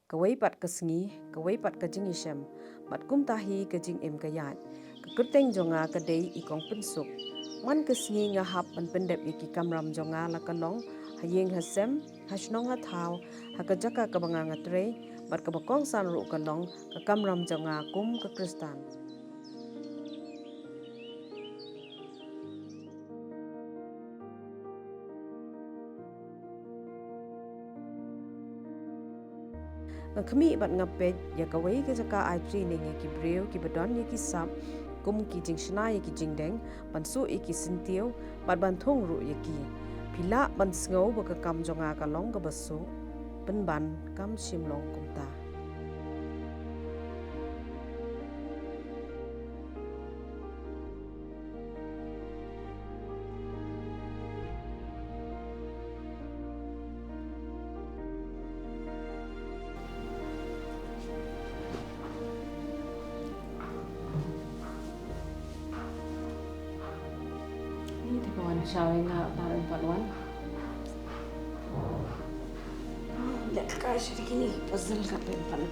kawai pat kesengi, kawai pat kajing isem, bat kum tahi kajing em kayat, kekuteng jonga kadei ikong pensuk, man kesengi ngahap man pendep iki kamram jonga lakalong, hayeng hasem, hasnong hathau, hakajaka kabanga ngatre, bat kabakong sanru kalong, kakamram jonga kum ke Kristan. Kami bat ngapet ya kawai ke jaka ai tri ninge ki breu ki badon ye ki sap kum ki jing shna ye ki jing deng ban su e ki sintiu bat ban thong ru ye ki pila ban sngau ba ka kam jonga ka long ka basu ban kam sim long kum ta. Ini di kawan showing nga parang paluan. Lihat kakak sedikit ni, puzzle kat depan.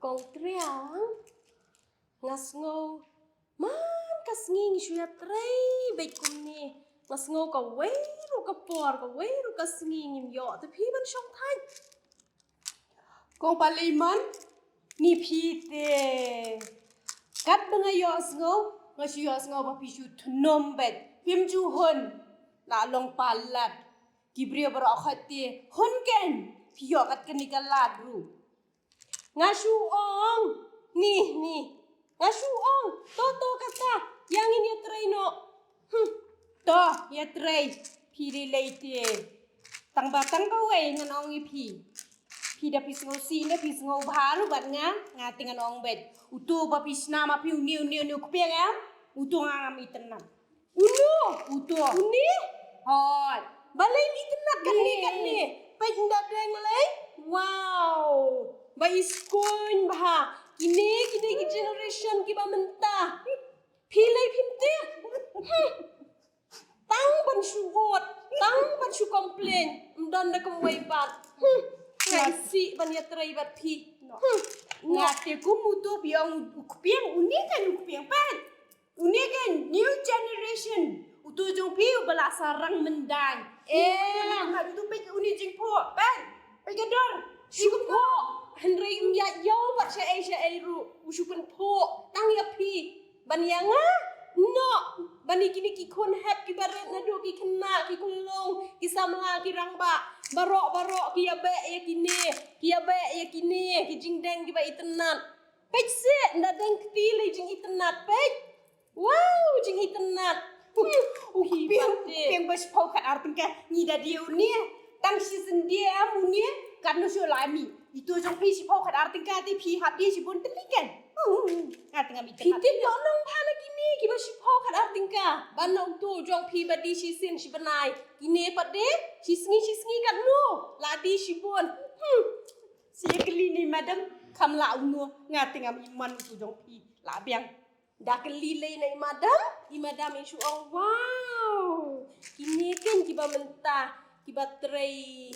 Con triang ngas ngô man kas nging shuya trei be kumni ngas ngô ka weiru ka por ka weiru ka nging im yo te phi ban shong thai con paliman ni phi te kat banga yo ngô nga shuya ngô ba phi shu thnom bet pim ju hon la long palat kibria bra khati hon ken phi yo kat kan nikalat ru ngashu ong ni ngashu ong to kata yang ini tray no to ya tray phi leite tang batang ka we ngan ong phi da pis ngo si na pis ngo baru bat nga tingan ong bet utu ba pis na ma phi uniu ku piang ya utu ngam itenam utu uni hot balai itenat kan ni pe nda deng lei wow ba iskun bah kini ki generation ki ba menta pilai pimte tang ban shugot tang ban shu complain mdan da kum wai bat si ban ya trai bat pi ngate ku mutu piang piang uni pan uni kan new generation utu jong pi bala sarang mendang ngadu tu pe uni jing po pan pe gador shugo Henry ya yo bat Asia ru usupan po tang ya pi ban yanga no bani kini ki kon hap ki baret na do ki kena ki kulong ki sama ki rangba barok ki ya be ya kini ki jingdeng ki ba itenat pek se nda deng kti le jing itenat pek wow jing itenat piang bas pau kat artin ka ni da dia ni tang season dia mu ni kan no so lami itu jong pi si pau kat artin ka ti pi hat dia si bon telikan ngat mi itenat pitin yo nong phana kini ki ba si pau kat artin ka ban nong tu jong pi ba di si sin si banai kini pat de si sngi kat no la di si bon si keli ni madam kam la uno ngat mi man tu jong pi la biang dah keli le na imadam isu oh wow kini kan kiba mentah kiba tray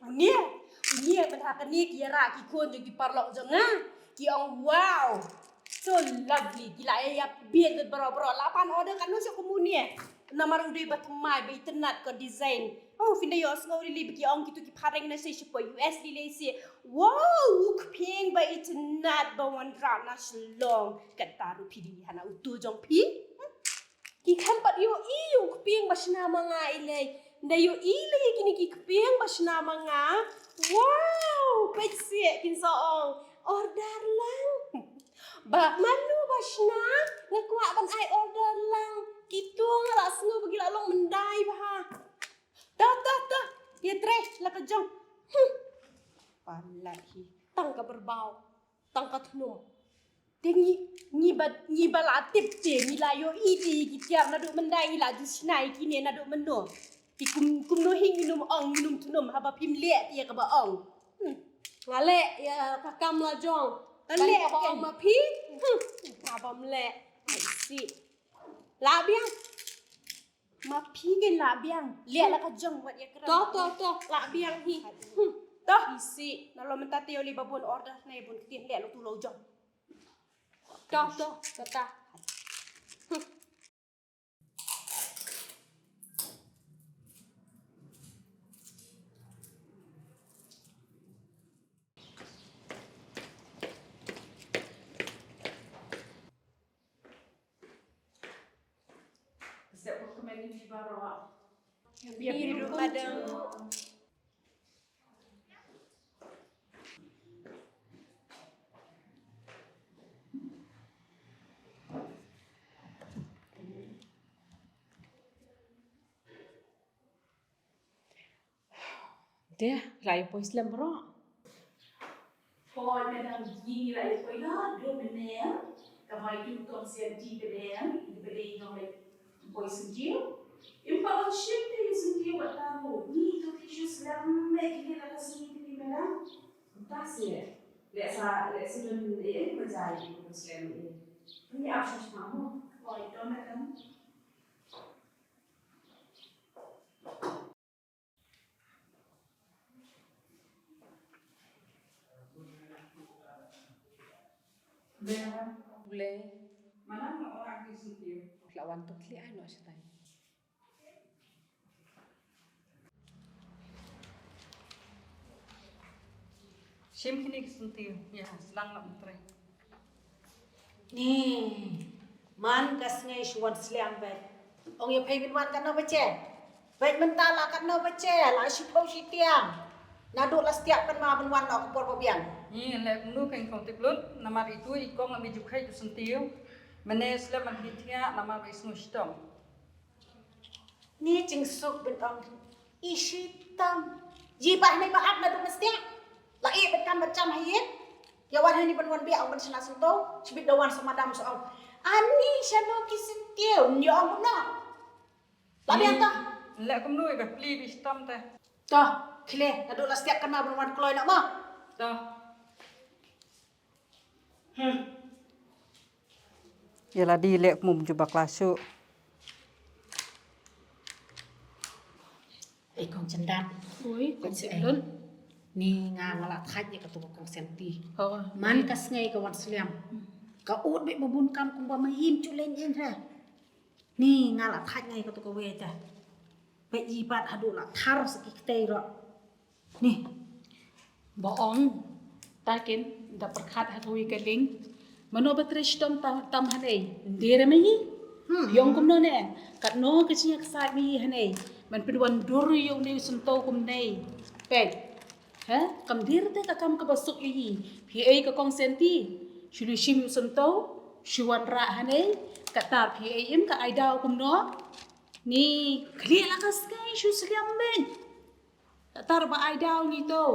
unia berhak ni kira ki kon jo ki parlok jonga ki ong wow so lovely gila ya biar bro lapan order kan no so komunie namar udah batmai be internet ko design oh finda yo ngau li ki ong kitu ki pareng na se po US li se wow uk pieng ba internet ba wan ra na shlong kataru pidi hana utu jong pi ki kan pat yo uk pieng ba shna manga ile nda yo ile kini ki pieng ba shna manga wow petse kin so ong order lang ba manu ba shna ngakwa ban ai order lang kitu ngala sngo bagi long mendai bah dah ya tre la ka jong palahi tang ka berbau tang ka thnum ni bala tip te ni la yo idi ki tiap na do mendai la ju sinai ki ne na do mendo pi kum no hing minum ong minum tunum haba pim le ti ka ba ong ngale ya ka kam la jong tan le ka ong ma pi ha bam le ai si la biang ma pi ke la biang le la ka jong wat ya kra to la biang hi to isi na lo menta te oli babon order na ibon ki le lo tu lo jong to ta Setiap pemain ini baru. biru padang Dia, lain pun Islam bro. Poi medan gini la poi la do menem ka mai tu consenti pedem di pedei no le poi sentiu impala shifte yu sentiu atamu ni to ti jus la me ki la sini di medan tasi le sa dan e ko jai di muslim e ni afsha tamu poi do medan Boleh. mana orang di sentiu Lawan tu kli ano siya tayo. Shem kini kesentil, ya, selang nak menteri. Ni man kas ngai shwan sliam bet. Ong ye phai bin wan kan no bache. Bet mentala kan no bache, la shi phau shi tiang. Na do la setiap kan ma bin wan no por po biang. Ni lek menu kan kau tiblut, nama itu ikong ambil jukai tu sentil. Mana selam manhitia nama isnu stom. Ni jing suk bin ong ishi tam. Ji ba nei ba ap na do mesti. La i bet kan macam hayet. Ya wan hani bin wan bi ong bin sna sunto, sibit dawan semadam so ong. Ani shano kisentiu ni ong no. La biang ta. Lek menu ikan pli di stom teh. Toh, kile, na do la setiap kan ma bin wan kloy nak ma. Dah. Yalah di lek mum jubak lasu. Ai kong cendat. Ui, Kong konsep se lun. Ni nga ngalat khaj ya katu kong senti. Oh, Man kas ngai ka wan sliam. Ka ut be babun kam kong ba mahim chulen en ha. Ni ngalat khaj ngai katu ka we ta. Be jibat adu la thar sekitei ro. Ni, boong. Takin, da perkat hatui keling. Mano betrish tom tam hanay. Dere mahi. Yung kum no ne. Kat no kecinya kesat mi hanay. Man pedwan duri yung ni sunto kum nei. Peg. Ha? Kam dir te ka kam ka basuk yi. Pi ai ka konsenti. Shulu shim yu sunto. Shuwan ra hanay. Kata pi ai im ka ai daw kum no. Ni kli la kas kai shu sliam ben. Tar ba ai daw ni to.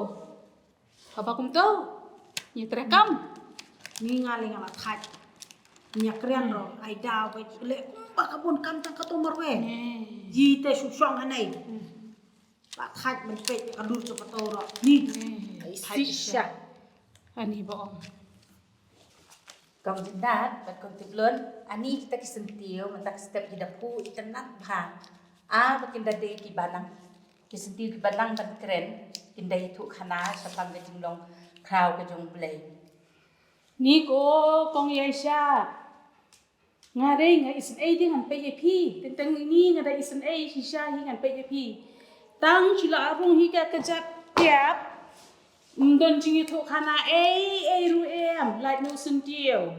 Apa kum to? Ni terekam. ni ngali ngalat khaj. Nya krian ro ai daw be le ba ka bun kam tang ka to mar we. Ji te shu shong hanai. Ba khaj man pe ka dur cho ka to ro. Ni, ai sisha. Ani boong. Kong jendat, bat kong tiblon, ani kita kisentil, mentak step hidapu, itenat bah. Bakin dade ki balang, kisentil ki balang ban keren, kindai tu khana, sapang ke jinglong, krau ke jong blay. Ni ko kong yesha. Ngare nga isen ay di ngan PAP. Tentang ini ngada isen ay shisha hi ngan PAP. Tang chila arung hi ka kajap tiap. Don jingi to khana ay ru em like no sentiu.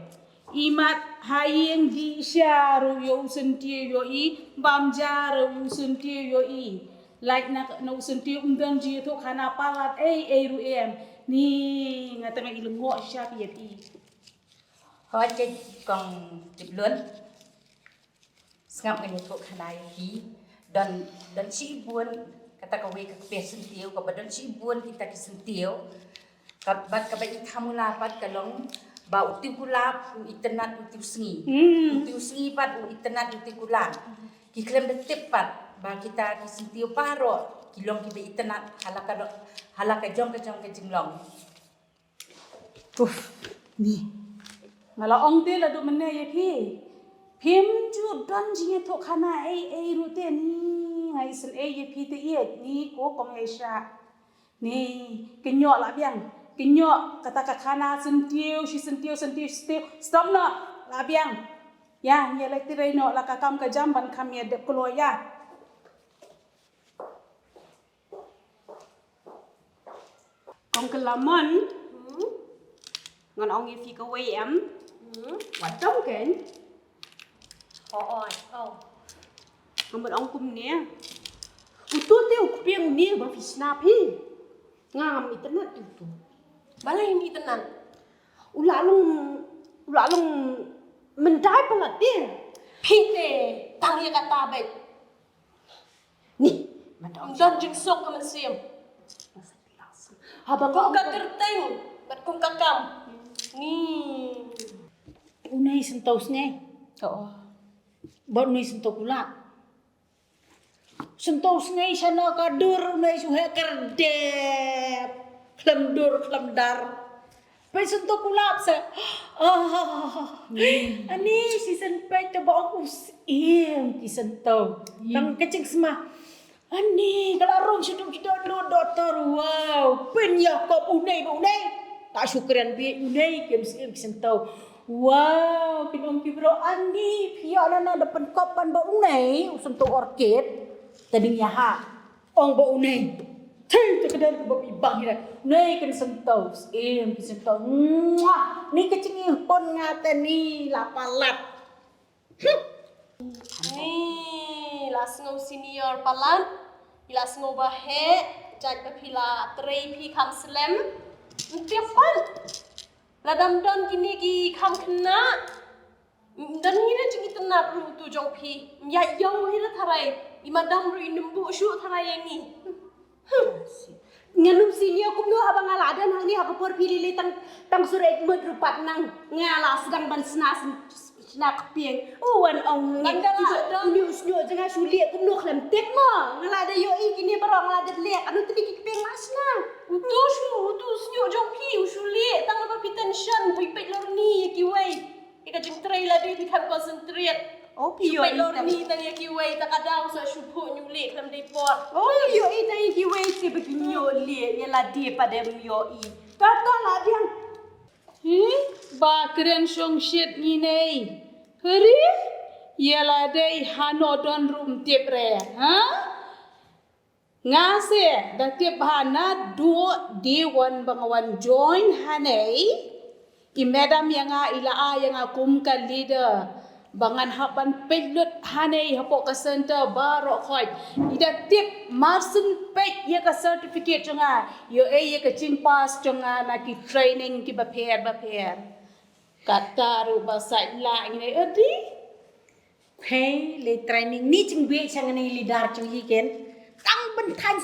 Imat hayeng di sha ru yo sentiu yo i bam jar ru sentiu yo i. Like na no sentiu don jingi to khana palat ay ru em. Ni ngata nga ilungo sha pi. Hoi ke kong tiblon, ngap ngani tu khana ki, dan si buan kata kawe ka pesentiu ka badan si buan kita kisentiu ka bat ka bai kamula pat ka long ba utiu kulap u itenat utiu sengi. Utiu sengi pat u itenat utiu kulap. Ki klem de tepat ba kita ki sentiu paro ki long ki be itenat halaka jong ke jinglong. Ni. Ngala ong te la do mene ye phi. Phim chu don jing tho khana ai ru te ni ngai sen ye phi te ye ni ko kong ai sha. Ni kenyo la biang. Kenyo kata khana sentiu stop no la biang. Ya ye la tirai no la ka kam ka jam ban kham ye de klo ya. Kong kelamon ngon ong ye phi ka wei em. Wat tong ken. Ôi, Ngon bật ong kum nè. Utu teo kupiang ni ba fi snapi. Ngam internet tu. balai ni tenan. Ulalong mendai pala dia. Pinte, tang ye kata baik. Ni, mandang Don jing sok ka man siam. habang Kung ka terteng, bat kung ka kam. Ni. Unai sentos ngai. Oo. Ba unai sentos pula. Sentos ngai sana kadur unai suhe kerdep. Klemdur klemdar. Pai sentos pula sa. Ani season pai te ba us ki sentos. Tang kecing semah. Ani kalau rong sudah kita lo doktor wow. Pen Yakob unai. Tak syukran bi unai kem sentos. Wow, pinong kibro ani pia na depan kopan ba unai sentuh orchid tading yaha ong ba unai thei tekadar ba ibang hira unai kan sentuh sentuh ni kecing pon ngata ni lapalat Ni, las ngau senior palan. Ilas ngau bahe, jat ka pila trei pi kam slem. Tiapan. Ladam don kini ki kam kena. Dan hira jingi tenat ru tu jong pi. Ya yong hira tharai. Imadam ru inembu syu tharai ni. nganum sini aku nu abang aladan hang ni aku por pilih tang surat medrupat nang ngala sedang ban sena kepieng wan ong usnyo jangan sulit aku nu klem tek mo ngala ada yo gini barang ngala ada lek anu tadi kepieng masna Utu snyo jong pi usuli. Tang apa pi tension. Pipit lor ni ki wei. Ika jing tray la di kan concentrate. oh yo Pipit lor ni tang ya ki wei. Tak ada usah syupu nyulik dalam depot. oh yo dai ki wei se beginyo le ya la di pada yo kata la dia Ba keren song shit ni nei. Heri? Yela dei hano don rum tip re. Ha? Ngase da tip hana duo D1 bangawan join hanei. I madam yang ila yang kum ka leader. Bangan hapan pelut hanei hapo ka center baro khoi. Ida tip marsen pek ya ka certificate jonga. Yo ya ka ching pass jonga na ki training ki baper. Kata ru bahasa la ini edi. hey le training ni ching be sang ni lidar chung hi ken tang ban than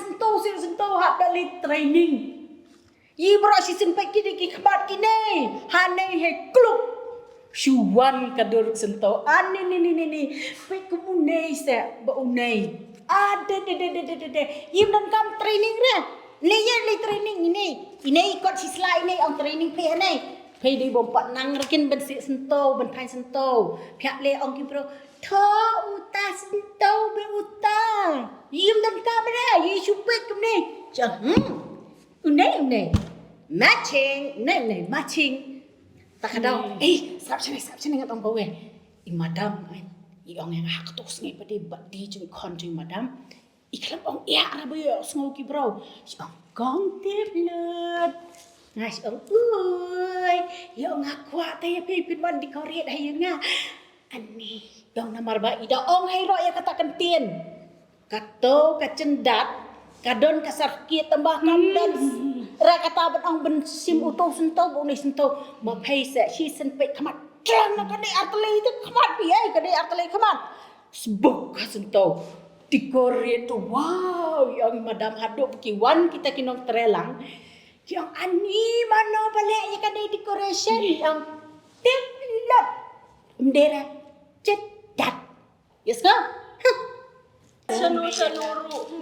sentuh hap da le training yi bro si sin pai ki ki khabat ki nei han nei he klub shuwan kadur sentuh ni pai ku unai sa ba unai ada de yim dan kam training re le training ini ikut si slide ini on training pe nei pe di bompat nang rekin ban si sentuh ban than sentuh pyak le ong ki bro Tho uta sentuh be uta. Yim dan kamera ye supet kum ni. Chang. Unai. Matching. Tak ada. Sap sini ngat ong bawe. I madam i ong yang hak tos ngai pade bat di jung kon jung madam. Iklam ong ya ra be sngo ki bro. Ong gong tip lut. Ngai ong ui. Yo ngakwa te pe pin ban di koret hai nga. Ani dong namar ba ida ong hai ro ya katakan tien kato kacendat kadon kasarki tambah kamdan ra kata ban ong ben sim uto sento bo ni sento ma phai se shi sen pe khamat klang na kade artele itu khamat pi ai kade artele khamat sebuk sento dikore tu wow yang madam haduk ki wan kita kinong trelang yang ani mana balik ya kade decoration yang Tiblot. Ndera cedat. Yes ka? Seluruh.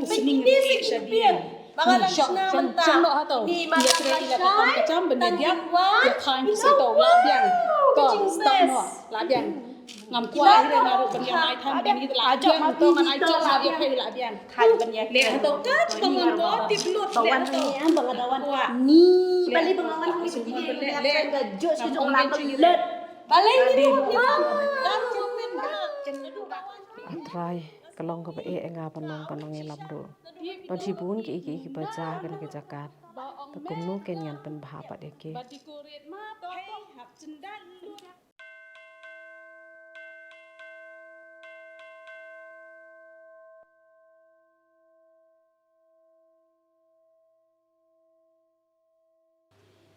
Sini Ini ngerti sih siya pian. Mga lang Siya na siya menta. siya lo hato. Di Dia mga kira ila kasyay. ka kacam benda dia. Tangkiwan. Dia time settle la biang. Ko Kacing stop best. no. La biang. Ngam kuat dia naruh benda mai time benda kita la biang. Tu man ai cok la biang hai la biang. Khai banya. Le hato kat kaman ko tiblut le Bawan hato. ni am bangadawan. Kuat. Ni Le, bali bangawan ni semua begini. beli, Lihat le. saya gajok si Ngam jong ongmen lato cuy. let. Balay ni mo. Atrai kalong ka ba nga panong lamdo. Don sibun ki baca kan ke jakat. Takum nu ken yan pen bahapat yake. Badi kurit ma to hap cendan lu.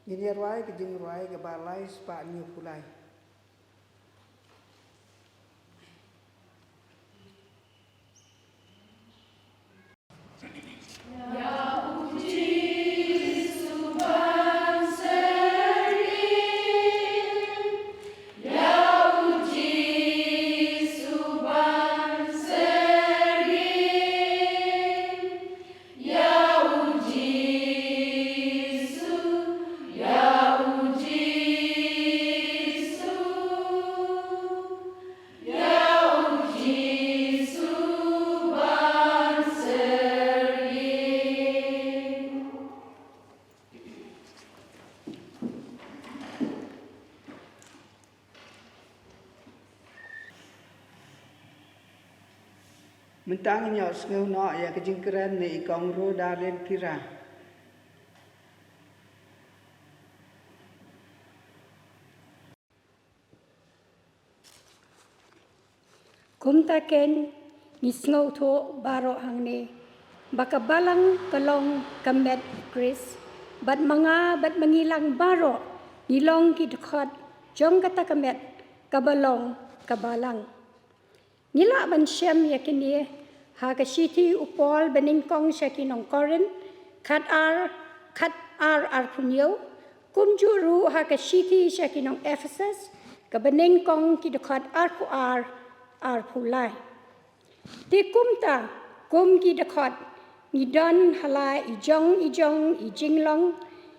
Ini ruai ke jeng ruai ke balai sepak ni pulai. Mentang nyok sengau no ya ke jeng keren ni ikong ro dalen kira. Kumtaken nisngau tho baro hangne baka balang kalong kamet Chris bat mangilang baro nilong kidkhot jong kata kamet kabalong kabalang nila ban syam yakini ha ka shiti upol bening kong shakinong korin khat ar punyo kumjuru ha ka shiti shakinong Ephesus ka bening kong kidkhot ar pulai. Ti kumta kum ki dekat ni don halai ijong i jinglong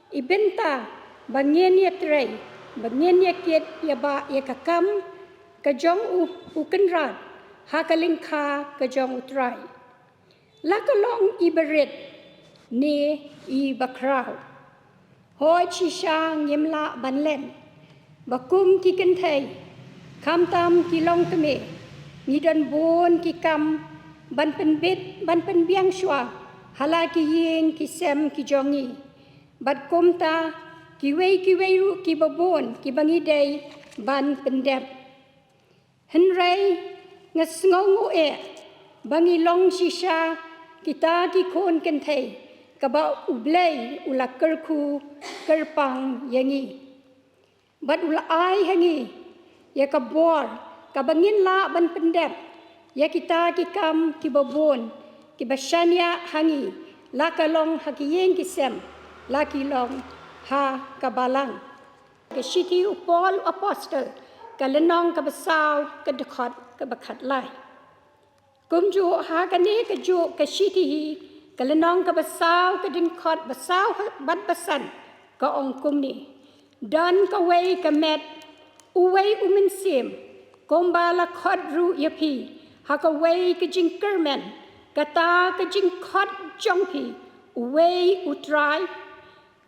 i benta bangien ya trei bangien ya kiet ya ba ya kakam ka jong u kenrat ha kalingkha ka jong utrai. Lakalong i berit ni i bakrau. Hoi chi shang yemla banlen bakum ki kentai kam tam ki long teme ni dan bon ki kam ban pen biang shwa hala ki yeng ki sem ki jongi bat komta ki wei ru ki babon ki bangi dei ban pendep henrei ngasngongu bangi long shisha kita ki kon ken thei kaba ublei ula kerku kerpang yangi bat ula ai hangi ya kabor kabangin la ban pendep ya kita ki kam ki babon ki basyanya hangi la kalong hakiyeng ki sem la ki long ha kabalang ke shiti upol apostle kalenong ka basaw ka dekhot ka bakhat lai kumju ha kani ka ju ka shiti hi kalenong ka basaw ka dinkhot basaw bat basan ka ong kumni dan ka wei ka met uwei umin sim Kombala khodru yapi hakaway ka jing kermen kata ka jing khod jongpi uway utrai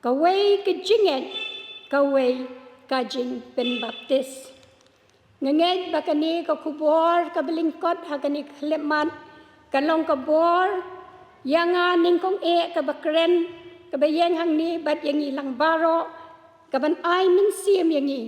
kaway ka jinget kaway ka jing pen baptis ngenged bakani ka kubor ka belingkot hakani khleman kalong ka bor yanga ningkong ka bakren ka bayeng hangni bat yang ilang baro ka ban ai min siam yangi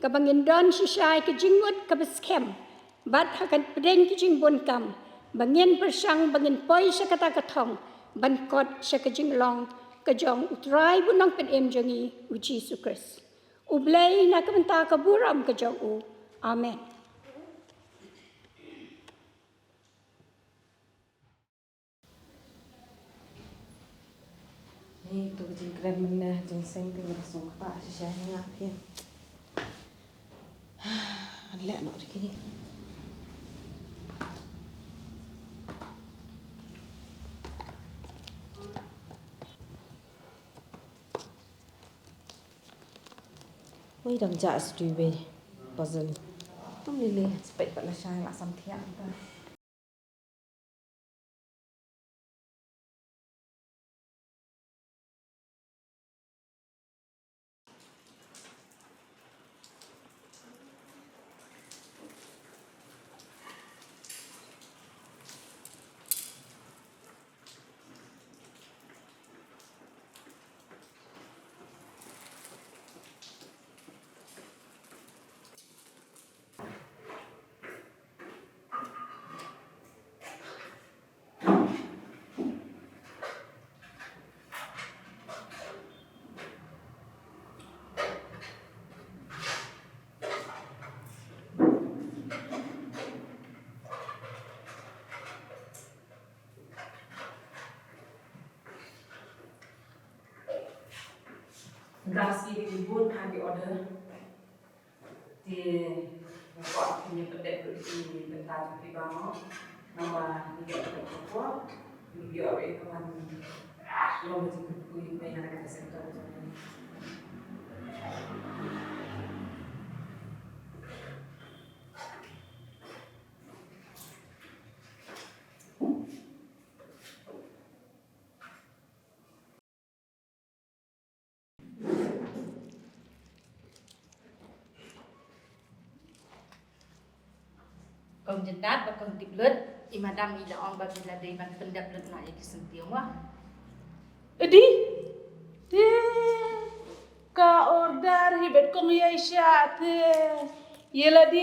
kabangin don shishay ke jingut ka beskem bat hakan pedeng ke jingbon kam bangin persang bangin poi sa kata kathong ban kot sa ka jinglong ka jong utrai bunang pen em jongi u Jesus Christ ublay na kabanta ka buram ka jong u amen. Ni tu jing keren meneh jing seng tinggal sumpa sisya ngah pian. lek nak kini. Ôi đằng dạ stui về bao giờ không đi lên spek bạn là sai lại xong thiện ta Dasi dibuat hari order di buat punya pendek di bentar di bawah nama dia berkuat dia orang kawan lo mesti kuih banyak ada center Kong jendat ba kong tiblut imadam ila ong ba bila day ban pendap lut na iki sentiyo wa. Edi. Ka order hibet kong yaisha te. Yela di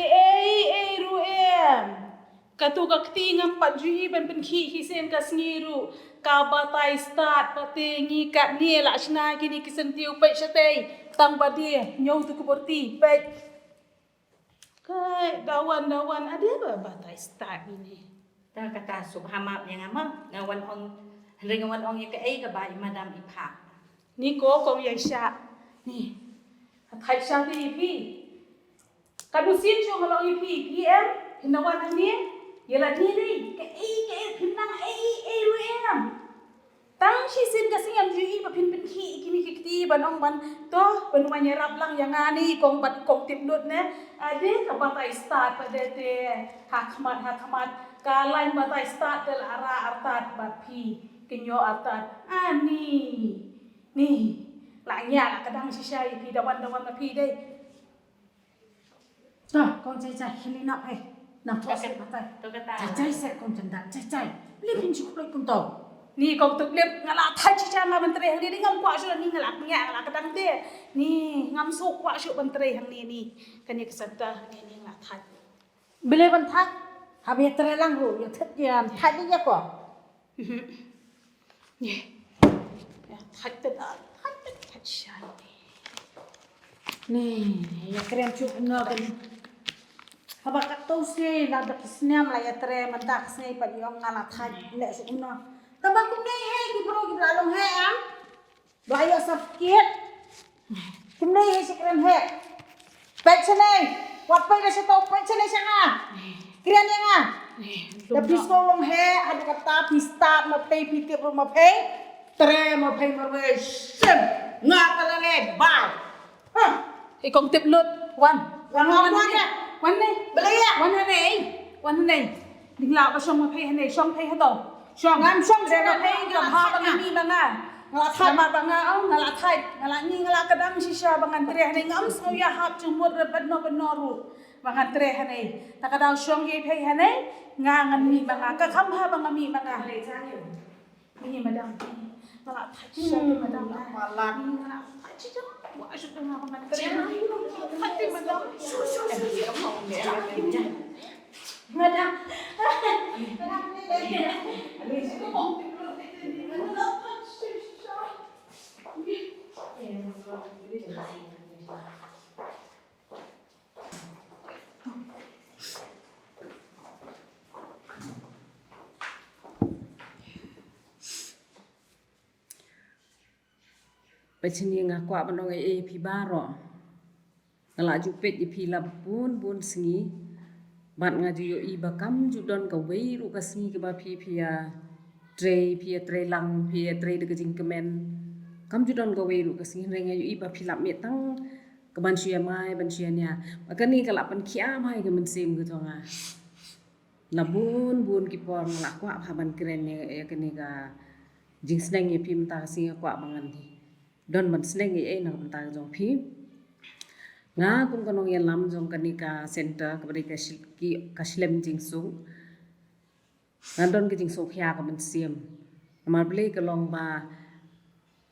ru em. Katu ka ktingam pajuhi ban penki hisen ka sngiru. Ka batai start patengi kat ni la shna kini kisentiyo pe shatei. Tang badi nyau tu kuborti pe. Kai dawan-dawan ada apa batai start ini? Ta kata subhamap yang ama ngawan ong ringawan ong ya kai ka ba imadam ipha. Ni ko kong yaisha. Ni. Thai sha ti pi. Kadu sin chu ngalong ipi PM hinawan ani yela ni ni kai pinang ruem. Tang shi sin ka singam ju pa pin ki kini kiti banong ban to banwa nyerap lang yang ani kong bat kong tiplut ne ade ka batai start pada te hakmat kalain batai start del ara artat bapi kenyo artat ani ni lanya kadang sisai pi dawan bapi dei nah kong cai hili nak hai nak poset batai To kata. cai set kong cendak cai lipin cukup pun to ni kong tuk lip ngala thai chicha nga bentre hang ni ngam kwa shu ni ngala ngala kadang de ni ngam sok kwa shu bentre hang ni kan ni kesanta ni ngala thai Beli bentak, habis terelang ru, ya tet ya, tadi ya kok. ni ya thai te da thai sha Nih, ya keren cukup kan. Habis kat tu sih, dah kisniam lah ya tere mentak sih pada yang ngalah tadi, lek sukuno. Tabang kum deh hei, di bro kita long hei am. Bahaya sakit. Kum deh hei sekeren hei. Pek senai, wat pek dah setau pek senai sana. Keren yang ah. Tapi sekolong hei, ada kata pista mau pay pitip rumah pay, tere mau pay merwe sem. Ngak kalane, bye. Hah. kong tiplut wan ni Beli ya. wan ni ding la ba shong ma phei hane shong phei hado shong Ngam shong se saya na phei ka pha ba ni ba nga ngala thai ma ba nga au ngala thai ngala ni ngala kadang shisha ba ngan tre hane ngam so ya hap chung mot re no ru ba ngan tre hane ta ka daw shong ye phei hane nga ngan mi ba nga ka kham ha ba nga mi ba nga ni madam ngala thai shisha ni madam Malah. ngala thai shisha wa shu ba nga ba ngan tre hati madam Madam.ไปชนีงากว่ามันเอาไอ้พี่บ้าหรอ ngala jupet ipi labun bun sengi bat ngaju yo i bakam judon ka wei ru ka sengi ke ba pia tre lang pia tre de jing kemen kam judon ka wei ru ka sengi renga yo i ba pilap me tang ke ban sia mai ban sia nya maka ni kala pan kia mai ke men sim ke tonga labun bun ki por ngala kwa pha ban kren ya ke ni ka jing sneng ye pim ta singa kwa bangan di don man sneng ye na ta jong pi nga kum kanong yan lam jong kanika center kabari ka slem jing su nandon ke jing so khya ka man siam amar ble ka long ba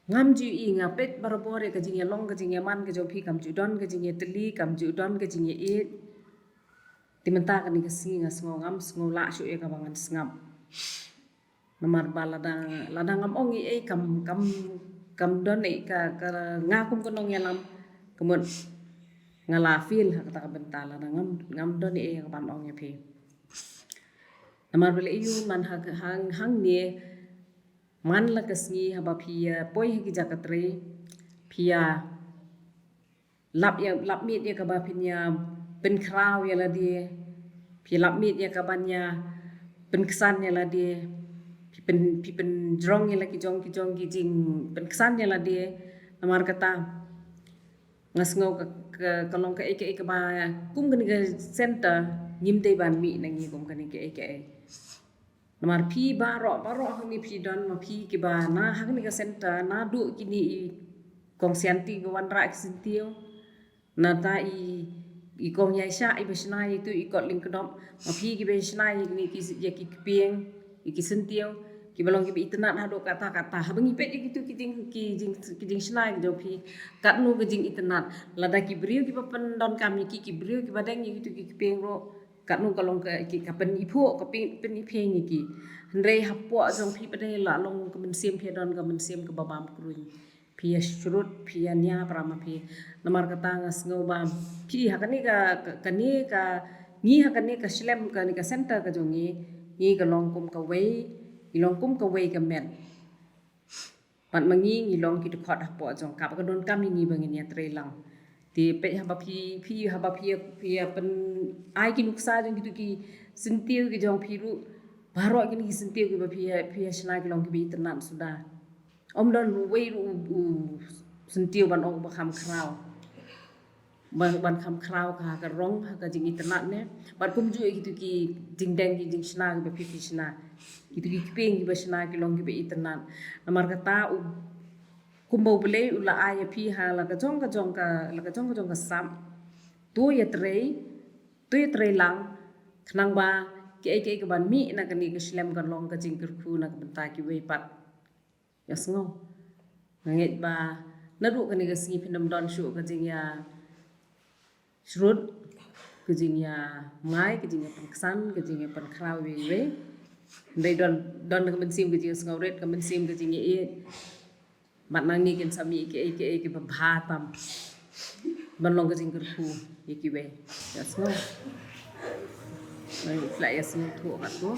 ngam ju i nga pet barabore ka jing long ka jing man ka jo phi kam ju don ka jing teli kam ju don ka jing e timenta ka ni ka singa sngo ngam sngo la shu e ka bangan sngam namar ba ladang ngam ong e kam don e ka nga kum kanong yan lam kemun ngala feel kata ka bentala ngam don e ka ban ong e phi namar bele yu man hang ni man la kasngi haba phia poi ki jakatre phia lap mit ya ka ba phinya pen kraw ya la die phi lap mit ya ka banya pen kesan ya la die pi pen jrong ya la ki jong ki jing pen kesan ya la die namar kata ngasngau ka long ka eke ba kum kan ga center nyim te ban mi nang ni kum kan eke namar phi baro hang ni phi don ma phi ki ba na hang ni ka center na du ki ni kong sianti go wan ra sintiu na ta i kong yai sha i besna itu i kot ling kedom ma phi ki besna ni ki ya ki pieng ki sintiu ki balong ki itna na do kata habang ipet gitu ki jing snai jo phi kat nu ki jing itna lada ki briu ki papen don kami ki briu ki badang gitu ki pieng ro kat nu kalong ki kapen ipo ka pen ipeng ni ki ndrei hapo jong phi pade la long ka men sim phi don ka men sim ka babam kruin phi surut phi nya prama phi namar kata ngas ngau ba phi hakani ka ni hakani ka slem ka ni ka center ka jongi ni ka long kum ka wei ilong kum ka wei ka men pat mangi ngilong ki khot hapo jong ka ka don kam ni bangin ya tre lang ti pe haba phi haba phi pen ai ki nuksa jong gitu ki sentiu ki jong phi ru baro ki ni sentiu ki ba phi snai ki long ki bi tenan sudah om don wei ru sentiu ban ong ba kham kraw ban kham kraw ka rong ka jing internet ne bat kum ju gitu ki jing deng ki jing sna ki ba phi sna gitu ki ping ki ba sna ki long ki ba internet namar kata kumbau bele ula aya phi ha la ka jong ka sam tu ya tre lang khnang ba ki ban mi na ka ni ka slem ka long ka jing kurku na ka benta ki wei pat ya sngo nget ba na ru ka ni ka singi phinam don shu ka jing ya shrut ka jing ya mai ka jing ya panksan ka jing ya pan kraw we ndai don ka men sim ka jing sngo ret ka men sim ka jing e mat nang ni ken sami ki ba bha tam ban long ka jing kurku ye ki we ya sngo mai fly ya sngo thu ka to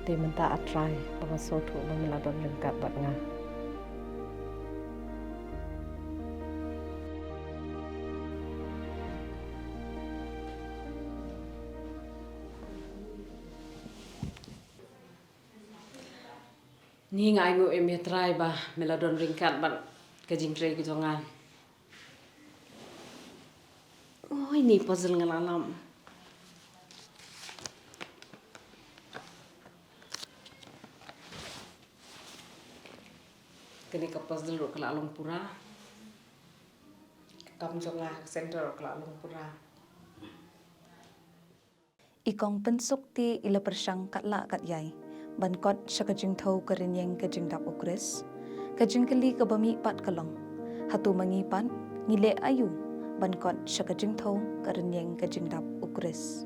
te menta atrai banga so thu bangla don lengkap bat nga ni ngai ngo em trai ba meladon ringkat bat ka jing tre ki jongan oi ni puzzle ngalalam Kini kapas dulu ke Lalong Pura. Kam jonga center ke Lalong Pura. Ikong pensuk ti ila persang katla kat yai. Bankot siya kajing tau karinyeng kajing dap ukris. Kajing kali kabami pat kalong. Hatu mangipan ngile ayu. Bankot siya kajing tau karinyeng kajing dap ukris.